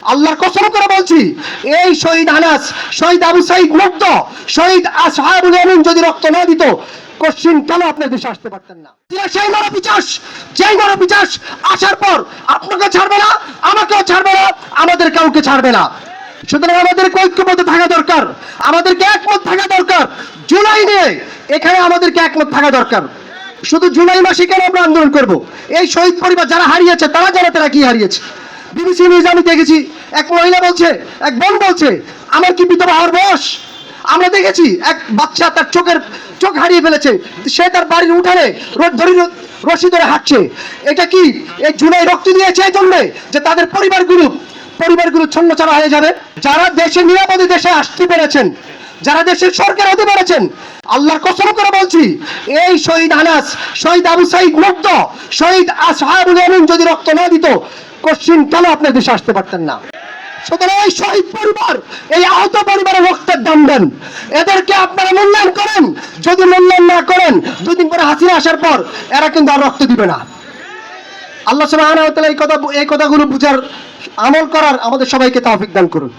আল্লাহর কসম করে বলছি, এই শহীদ আনাস, শহীদ আবু সাইদ মুগ্ধ, শহীদ আসহাবুল ইয়ামিন যদি রক্ত না দিত, কোশ্চিন কেন আপনার দেশে আসতে পারতেন না? সেই নরপিচাস, যেই নরপিচাস আসার পর আপনাকে ছাড়বে না, আমাকেও ছাড়বে না, আমাদের কাউকে ছাড়বে না। সুতরাং আমাদেরকে ঐক্যবদ্ধ থাকা দরকার, আমাদেরকে একমত থাকা দরকার। জুলাই নিয়ে এখানে আমাদেরকে একমত থাকা দরকার। শুধু জুলাই মাসে কেন আমরা আন্দোলন করব? এই শহীদ পরিবার যারা হারিয়েছে, তারা জানে তারা কি হারিয়েছে। বিবিসি নিউজ আমি দেখেছি, এক মহিলা বলছে, এক বোন বলছে, আমার কি বিধবা হওয়ার বয়স? আমরা দেখেছি এক বাচ্চা তার চোখ হারিয়ে ফেলেছে, সে তার বাড়ির উঠানে রশি ধরে হাঁটছে। এটা কি এই জুলাই রক্ত দিয়েছে এই জন্যে যে তাদের পরিবারগুলো ছন্নছাড়া হয়ে যাবে? যারা দেশে নিরাপদে দেশে আসতে পেরেছেন, যারা দেশের সরকার হতে পেরেছেন, আল্লাহর কসম করে বলছি, এই শহীদ আনাস, শহীদ আবু সাইদ মুগ্ধ, শহীদ আসহাবুল ইয়ামিন যদি রক্ত না দিত, কোশ্চিন কেন আপনার দেশে আসতে পারতেন না? সুতরাং এই শহীদ পরিবার, এই আহত পরিবারের রক্তের দাম দেন, এদেরকে আপনারা মূল্যায়ন করেন। যদি মূল্যায়ন না করেন, দুদিন পরে হাসিনা আসার পর এরা কিন্তু আর রক্ত দিবে না। আল্লাহ সুবহানাহু ওয়া তাআলা এই কথাগুলো বুঝার, আমল করার আমাদের সবাইকে তৌফিক দান করুন।